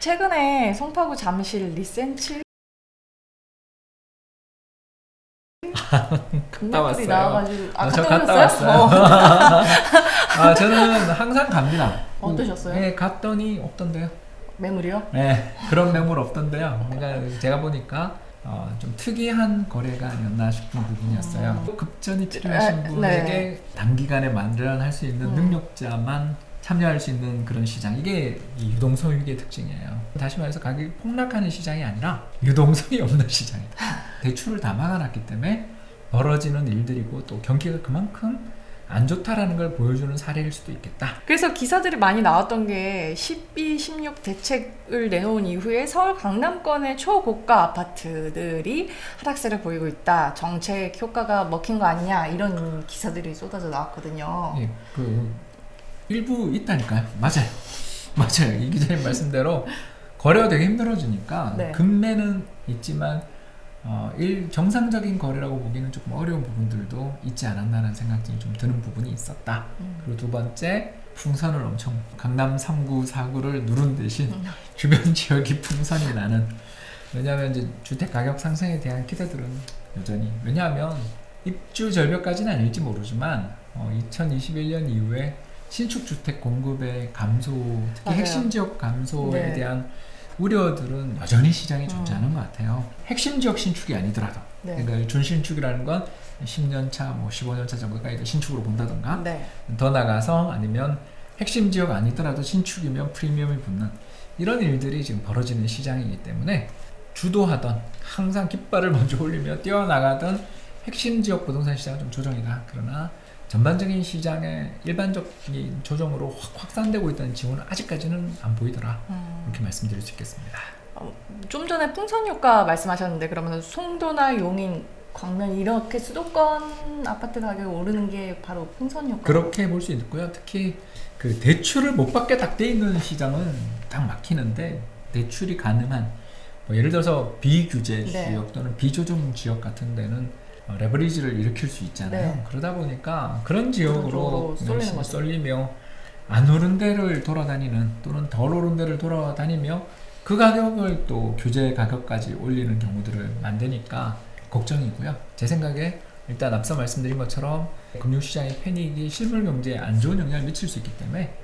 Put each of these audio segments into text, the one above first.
최근에 송파구 잠실 리센칠 갔다 동네들이 왔어요. 나와가지고 저 갔다 갔다 오셨어요? 저는 항상 갑니다. 어떠셨어요? 네, 갔더니 없던데요. 매물이요? 네, 그런 매물 없던데요. 그러니까 제가 보니까 좀 특이한 거래가 아니었나 싶은 부분이었어요. 급전이 필요하신 분에게 단기간에 마련할 수 있는 능력자만 참여할 수 있는 그런 시장, 이게 이 유동성유기의 특징이에요. 다시 말해서 가격이 폭락하는 시장이 아니라 유동성이 없는 시장이다. 대출을 다 막아놨기 때문에 벌어지는 일들이고 또 경기가 그만큼 안 좋다라는 걸 보여주는 사례일 수도 있겠다. 그래서 기사들이 많이 나왔던 게 12, 16 대책을 내놓은 이후에 서울 강남권의 초고가 아파트들이 하락세를 보이고 있다. 정책 효과가 먹힌 거 아니냐, 이런 기사들이 쏟아져 나왔거든요. 예, 일부 있다니까요. 맞아요. 맞아요. 이 기자님 말씀대로 거래가 되게 힘들어지니까 네. 금매는 있지만 정상적인 거래라고 보기는 조금 어려운 부분들도 있지 않았나라는 생각이 좀 드는 부분이 있었다. 그리고 두 번째, 풍선을 엄청 강남 3구, 4구를 누른 대신 주변 지역이 풍선이 나는. 왜냐하면 이제 주택 가격 상승에 대한 기대들은 여전히, 왜냐하면 입주 절벽까지는 아닐지 모르지만 2021년 이후에 신축 주택 공급의 감소, 특히 맞아요. 핵심 지역 감소에 네. 대한 우려들은 여전히 시장에 존재하는 것 같아요. 핵심 지역 신축이 아니더라도, 네. 그러니까 준신축이라는 건 10년 차, 15년 차 정도까지 신축으로 본다던가, 네. 더 나가서 아니면 핵심 지역 아니더라도 신축이면 프리미엄이 붙는 이런 일들이 지금 벌어지는 시장이기 때문에 주도하던, 항상 깃발을 먼저 올리며 뛰어나가던 핵심 지역 부동산 시장은 좀 조정이다. 그러나 전반적인 시장의 일반적인 조정으로 확산되고 있다는 징후는 아직까지는 안 보이더라. 이렇게 말씀드릴 수 있겠습니다. 좀 전에 풍선 효과 말씀하셨는데, 그러면 송도나 용인, 광명 이렇게 수도권 아파트 가격이 오르는 게 바로 풍선 효과? 그렇게 볼 수 있고요. 특히 그 대출을 못 받게 딱 돼 있는 시장은 딱 막히는데, 대출이 가능한 예를 들어서 비규제 지역 또는 비조정 지역 같은 데는 레버리지를 일으킬 수 있잖아요. 네. 그러다 보니까 그런 지역으로 쏠리는 거죠. 쏠리며 안 오른 데를 돌아다니는, 또는 덜 오른 데를 돌아다니며 그 가격을 또 규제 가격까지 올리는 경우들을 만드니까 걱정이고요. 제 생각에 일단 앞서 말씀드린 것처럼 금융시장의 패닉이 실물 경제에 안 좋은 영향을 미칠 수 있기 때문에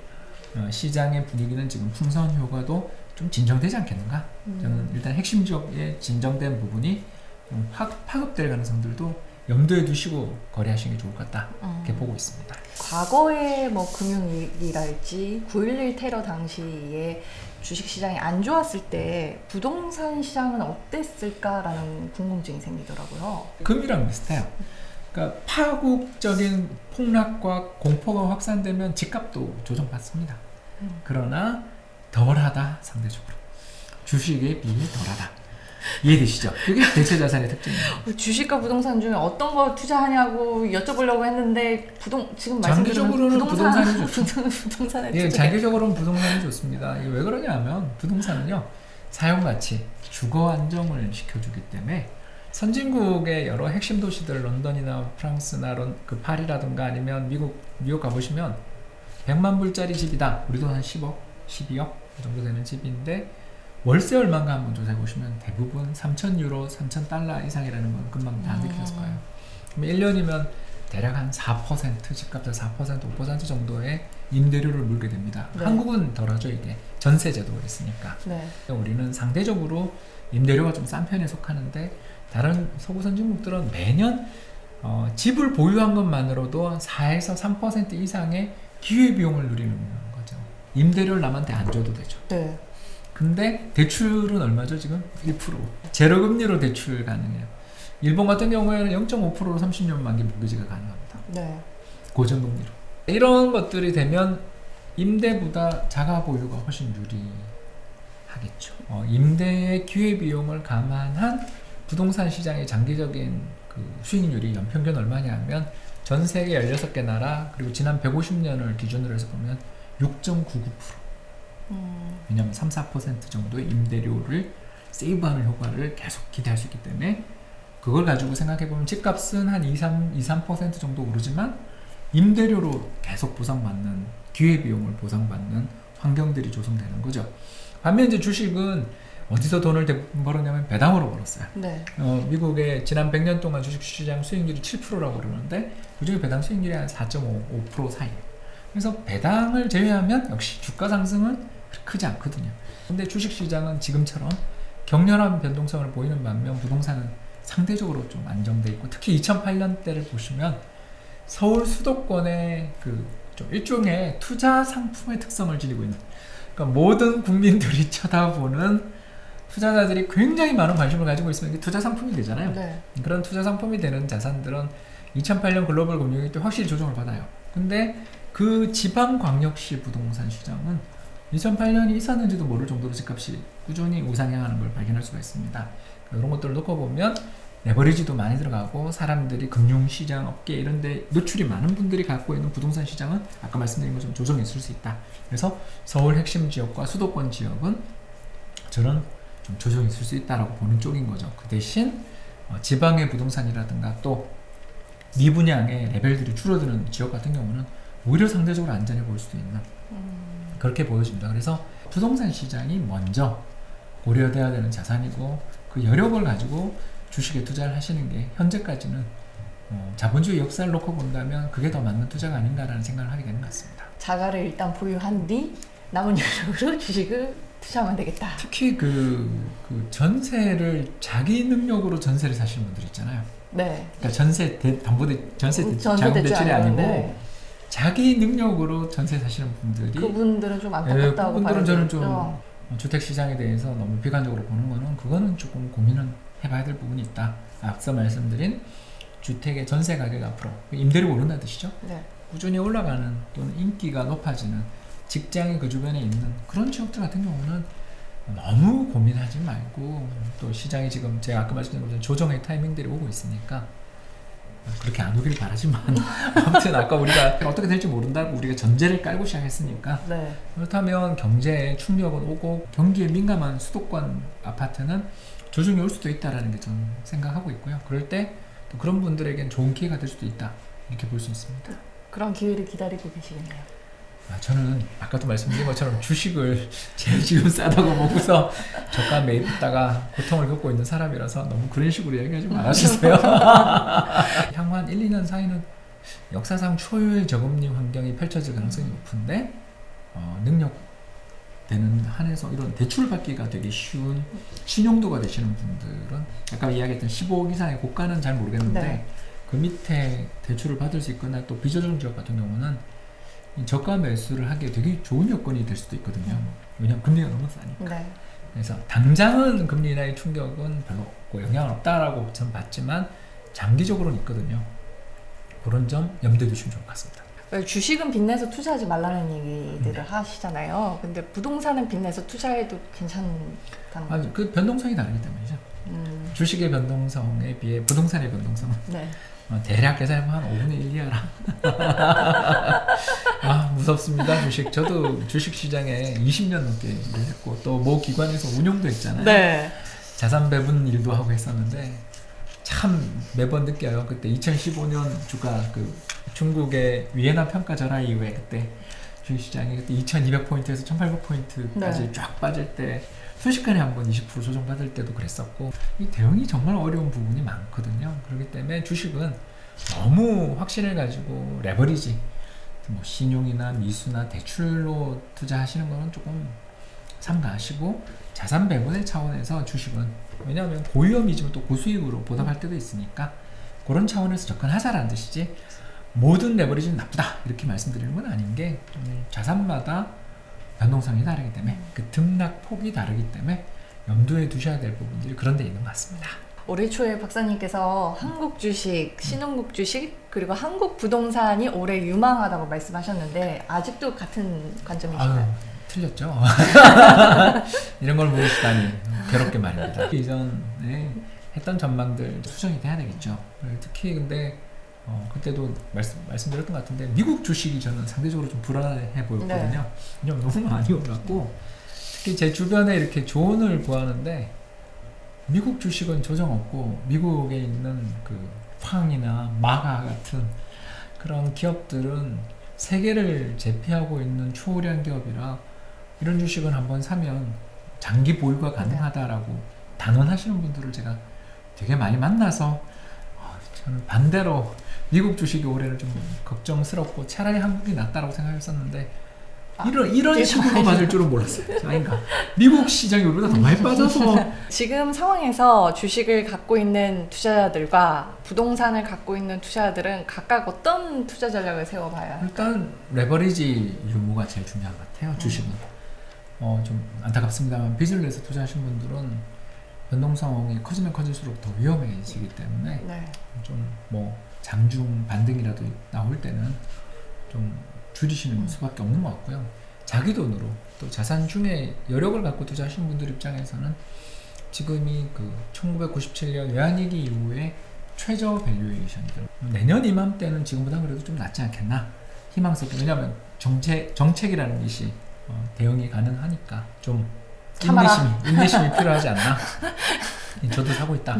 시장의 분위기는 지금 풍선 효과도 좀 진정되지 않겠는가? 저는 일단 핵심 지역에 진정된 부분이 좀 파급될 가능성들도 염두에 두시고 거래하시는 게 좋을 것 같다. 이렇게 보고 있습니다. 과거에 뭐 금융위기랄지 9.11 테러 당시에 주식시장이 안 좋았을 때 부동산 시장은 어땠을까라는 궁금증이 생기더라고요. 금이랑 비슷해요. 그러니까 파국적인 폭락과 공포가 확산되면 집값도 조정받습니다. 그러나 덜하다, 상대적으로. 주식에 비해 덜하다. 이해되시죠? 그게 대체 자산의 특징이에요. 주식과 부동산 중에 어떤 거 투자하냐고 여쭤보려고 했는데 지금 장기적으로는 부동산이 부동산에 예, 장기적으로는 부동산이 좋습니다. 이게 왜 그러냐면 부동산은요, 사용 가치, 주거 안정을 시켜주기 때문에 선진국의 여러 핵심 도시들, 런던이나 프랑스나 그 파리라든가 아니면 미국 가보시면 100만 불짜리 집이다. 우리도 한 10억, 12억 정도 되는 집인데 월세 얼마인가 한번 조사해 보시면 대부분 3,000유로, 3,000달러 이상이라는 건 금방 다 느끼셨을 거예요. 그럼 1년이면 대략 한 4%, 집값의 4%, 5% 정도의 임대료를 물게 됩니다. 네. 한국은 덜하죠, 이게. 전세 제도가 있으니까. 네. 우리는 상대적으로 임대료가 좀 싼 편에 속하는데, 다른 서구 선진국들은 매년 집을 보유한 것만으로도 4에서 3% 이상의 기회비용을 누리는 거죠. 임대료를 남한테 안 줘도 되죠. 네. 근데 대출은 얼마죠 지금? 1%. 제로금리로 대출 가능해요. 일본 같은 경우에는 0.5%로 30년 만기 모기지가 가능합니다. 네. 고정금리로. 이런 것들이 되면 임대보다 자가 보유가 훨씬 유리하겠죠. 임대의 기회비용을 감안한 부동산 시장의 장기적인 그 수익률이 연평균 얼마냐 하면 전 세계 16개 나라 그리고 지난 150년을 기준으로 해서 보면 6.99%. 왜냐하면 3-4% 정도의 임대료를 세이브하는 효과를 계속 기대할 수 있기 때문에 그걸 가지고 생각해보면 집값은 한 2-3% 정도 오르지만 임대료로 계속 보상받는, 기회비용을 보상받는 환경들이 조성되는 거죠. 반면 이제 주식은 어디서 돈을 대부분 벌었냐면 배당으로 벌었어요. 네. 미국의 지난 100년 동안 주식시장 수익률이 7%라고 그러는데 그중에 배당 수익률이 한 4.5% 사이에요. 그래서 배당을 제외하면 역시 주가 상승은 크지 않거든요. 근데 주식시장은 지금처럼 격렬한 변동성을 보이는 반면 부동산은 상대적으로 좀 안정돼 있고, 특히 2008년대를 보시면 서울 수도권의 좀 일종의 투자 상품의 특성을 지니고 있는, 그러니까 모든 국민들이 쳐다보는 투자자들이 굉장히 많은 관심을 가지고 있으면 이게 투자 상품이 되잖아요. 네. 그런 투자 상품이 되는 자산들은 2008년 글로벌 금융위기 때 확실히 조정을 받아요. 근데 그 지방광역시 부동산 시장은 2008년이 있었는지도 모를 정도로 집값이 꾸준히 우상향하는 걸 발견할 수가 있습니다. 이런 것들을 놓고 보면 레버리지도 많이 들어가고 사람들이 금융시장, 업계 이런 데 노출이 많은 분들이 갖고 있는 부동산 시장은 아까 말씀드린 것처럼 조정이 있을 수 있다. 그래서 서울 핵심 지역과 수도권 지역은 저는 좀 조정이 있을 수 있다라고 보는 쪽인 거죠. 그 대신 지방의 부동산이라든가 또 미분양의 레벨들이 줄어드는 지역 같은 경우는 오히려 상대적으로 안전해 보일 수도 있는, 그렇게 보여집니다. 그래서 부동산 시장이 먼저 고려돼야 되는 자산이고, 그 여력을 가지고 주식에 투자를 하시는 게 현재까지는 자본주의 역사를 놓고 본다면 그게 더 맞는 투자가 아닌가라는 생각을 하게 되는 것 같습니다. 자가를 일단 보유한 뒤 남은 여력으로 주식을 투자하면 되겠다. 특히 그 전세를 자기 능력으로 전세를 사시는 분들 있잖아요. 네. 그러니까 전세 자금 대출이 아니고 네. 자기 능력으로 전세 사시는 분들이, 그분들은 좀 안타깝다고 그분들은 저는 봐야겠죠. 좀 주택 시장에 대해서 너무 비관적으로 보는 거는, 그거는 조금 고민은 해봐야 될 부분이 있다. 앞서 말씀드린 주택의 전세 가격 앞으로 임대료가 오른다는 뜻이죠. 네. 꾸준히 올라가는 또는 인기가 높아지는 직장이 그 주변에 있는 그런 지역들 같은 경우는 너무 고민하지 말고, 또 시장이 지금 제가 아까 말씀드린 것처럼 조정의 타이밍들이 오고 있으니까 그렇게 안 오길 바라지만 아무튼 아까 우리가 어떻게 될지 모른다고 우리가 전제를 깔고 시작했으니까, 네. 그렇다면 경제에 충격은 오고 경기에 민감한 수도권 아파트는 조정이 올 수도 있다라는 게 저는 생각하고 있고요. 그럴 때 또 그런 분들에겐 좋은 기회가 될 수도 있다, 이렇게 볼 수 있습니다. 그런 기회를 기다리고 계시겠네요. 저는 아까도 말씀드린 것처럼 주식을 제일 지금 싸다고 보고서 저가 매입했다가 고통을 겪고 있는 사람이라서 너무 그런 식으로 얘기하지 말아주세요. 향후 한 1, 2년 사이는 역사상 초유의 저금리 환경이 펼쳐질 가능성이 높은데, 능력되는 한에서 이런 대출을 받기가 되게 쉬운 신용도가 되시는 분들은, 아까 이야기했던 15억 이상의 고가는 잘 모르겠는데 네. 그 밑에 대출을 받을 수 있거나 또 비저정 지역 같은 경우는 저가 매수를 하기에 되게 좋은 여건이 될 수도 있거든요. 왜냐하면 금리가 너무 싸니까. 네. 그래서 당장은 금리 인하의 충격은 별로 없고 영향은 없다라고 저는 봤지만 장기적으로는 있거든요. 그런 점 염두에 두시면 좋을 것 같습니다. 주식은 빚내서 투자하지 말라는 얘기들을 하시잖아요. 근데 부동산은 빚내서 투자해도 괜찮다는 거죠? 그 변동성이 다르기 때문이죠. 주식의 변동성에 비해 부동산의 변동성은 네. 대략 계산하면 한 5분의 1 이하라. 무섭습니다, 주식. 저도 주식 시장에 20년 넘게 일을 했고 또 모 기관에서 운용도 했잖아요. 네. 자산 배분 일도 하고 했었는데 참 매번 느껴요. 그때 2015년 주가 중국의 위에나 평가 절하 이후에 그때 주식 시장이 그때 2200포인트에서 1800포인트까지 네. 쫙 빠질 때 순식간에 한번 20% 조정받을 때도 그랬었고, 이 대응이 정말 어려운 부분이 많거든요. 그렇기 때문에 주식은 너무 확신을 가지고 레버리지, 신용이나 미수나 대출로 투자하시는 거는 조금 삼가하시고, 자산 배분의 차원에서 주식은, 왜냐하면 고위험이지만 또 고수익으로 보답할 때도 있으니까 그런 차원에서 접근하자라는 뜻이지, 모든 레버리지는 나쁘다 이렇게 말씀드리는 건 아닌 게, 자산마다 변동성이 다르기 때문에 그 등락 폭이 다르기 때문에 염두에 두셔야 될 부분들이 그런 데 있는 것 같습니다. 올해 초에 박사님께서 한국 주식, 신흥국 주식, 그리고 한국 부동산이 올해 유망하다고 말씀하셨는데 아직도 같은 관점이신가요? 틀렸죠. 이런 걸 모르시다니 괴롭게 말입니다. 이전에 했던 전망들 수정이 돼야 되겠죠. 특히 근데 그때도 말씀드렸던 것 같은데 미국 주식이 저는 상대적으로 좀 불안해 보였거든요. 네. 왜냐면 너무 많이 올랐고, 특히 제 주변에 이렇게 조언을 구하는데 미국 주식은 조정 없고 미국에 있는 그 팡이나 마가 같은 그런 기업들은 세계를 제패하고 있는 초우량 기업이라 이런 주식은 한번 사면 장기 보유가 가능하다라고 단언하시는 분들을 제가 되게 많이 만나서 저는 반대로 미국 주식이 올해는 좀 걱정스럽고 차라리 한국이 낫다라고 생각했었는데 이런 식으로 맞을 줄은 몰랐어요. 아닌가? 미국 시장이 우리보다 더 많이 빠져서 지금 상황에서 주식을 갖고 있는 투자자들과 부동산을 갖고 있는 투자자들은 각각 어떤 투자 전략을 세워봐야 할까요? 일단 레버리지 유무가 제일 중요한 것 같아요. 주식은 좀 안타깝습니다만 빚을 내서 투자하신 분들은 변동성이 커지면 커질수록 더 위험해지기 때문에 네. 좀 뭐 장중 반등이라도 나올 때는 좀 줄이시는 수밖에 없는 것 같고요. 자기 돈으로 또 자산 중에 여력을 갖고 투자하시는 분들 입장에서는 지금이 그 1997년 외환위기 이후에 최저 밸류에이션들 내년 이맘때는 지금보다 그래도 좀 낫지 않겠나 희망스럽게. 왜냐하면 정책이라는 것이 대응이 가능하니까 좀 인내심이 필요하지 않나. 저도 사고 있다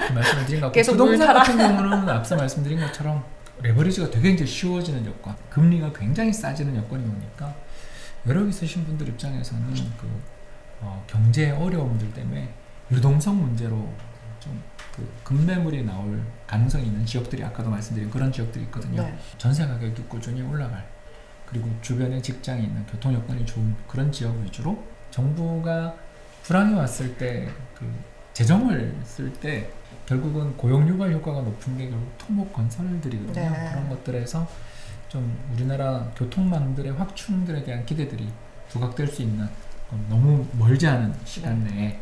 그 말씀을 드린 것 같고, 계속 부동산 같은 경우는 앞서 말씀드린 것처럼 레버리지가 되게 이제 쉬워지는 여건, 금리가 굉장히 싸지는 여건이 오니까 여력 있으신 분들 입장에서는 경제 어려움들 때문에 유동성 문제로 좀 그 급매물이 나올 가능성이 있는 지역들이 아까도 말씀드린 그런 지역들이 있거든요. 네. 전세 가격이 꾸준히 올라갈, 그리고 주변에 직장이 있는 교통 여건이 좋은 그런 지역 위주로 정부가 불황이 왔을 때 그 재정을 쓸 때 결국은 고용 유발 효과가 높은 게 결국 토목 건설들이거든요. 네. 그런 것들에서 좀 우리나라 교통망들의 확충들에 대한 기대들이 부각될 수 있는 너무 멀지 않은 시간 내에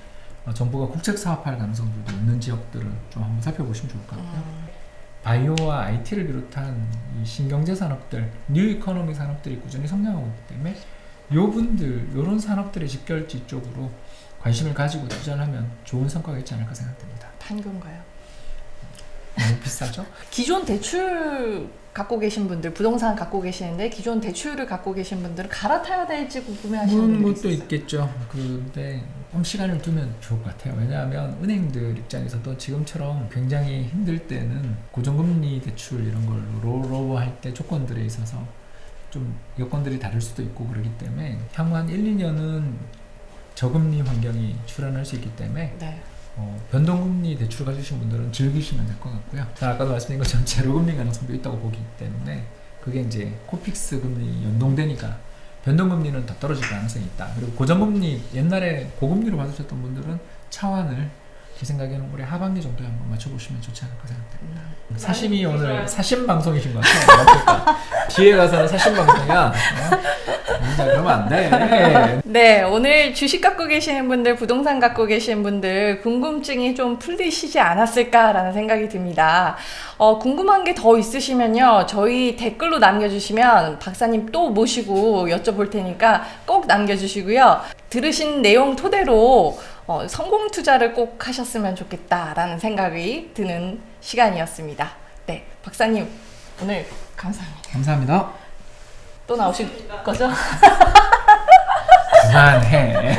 정부가 국책 사업할 가능성들도 있는 지역들을 좀 한번 살펴보시면 좋을 것 같고요. 바이오와 IT를 비롯한 이 신경제 산업들, 뉴 이코노미 산업들이 꾸준히 성장하고 있기 때문에 이런 산업들의 직결지 쪽으로 관심을 가지고 투자를 하면 좋은 성과가 있지 않을까 생각됩니다. 판교인가요? 너무 비싸죠? 기존 대출 갖고 계신 분들, 부동산 갖고 계시는데 기존 대출을 갖고 계신 분들은 갈아타야 될지 궁금해하시는 분들이 것도 있어요. 있겠죠. 근데 좀 시간을 두면 좋을 것 같아요. 왜냐하면 은행들 입장에서도 지금처럼 굉장히 힘들 때는 고정금리 대출 이런 걸로 롤오버할 때 조건들에 있어서 좀 여건들이 다를 수도 있고 그러기 때문에 향후 한 1, 2년은 저금리 환경이 출현할 수 있기 때문에 네. 변동금리 대출 가지신 분들은 즐기시면 될 것 같고요. 아까도 말씀드린 것처럼 제로금리 가능성도 있다고 보기 때문에 그게 이제 코픽스 금리 연동되니까 변동금리는 더 떨어질 가능성이 있다. 그리고 고정금리 옛날에 고금리로 받으셨던 분들은 차환을 제 생각에는 올해 하반기 정도에 한번 맞춰보시면 좋지 않을까 생각됩니다. 사심이 오늘 사심 방송이신 것 같아요. 뒤에 가서는 사심 방송이야. 진짜 그러면 안 돼. 네, 오늘 주식 갖고 계시는 분들, 부동산 갖고 계시는 분들 궁금증이 좀 풀리시지 않았을까라는 생각이 듭니다. 궁금한 게 더 있으시면요, 저희 댓글로 남겨주시면 박사님 또 모시고 여쭤볼 테니까 꼭 남겨주시고요. 들으신 내용 토대로 성공 투자를 꼭 하셨으면 좋겠다라는 생각이 드는 시간이었습니다. 네, 박사님 오늘 감사합니다. 감사합니다. 또 나오실 거죠? 그만해.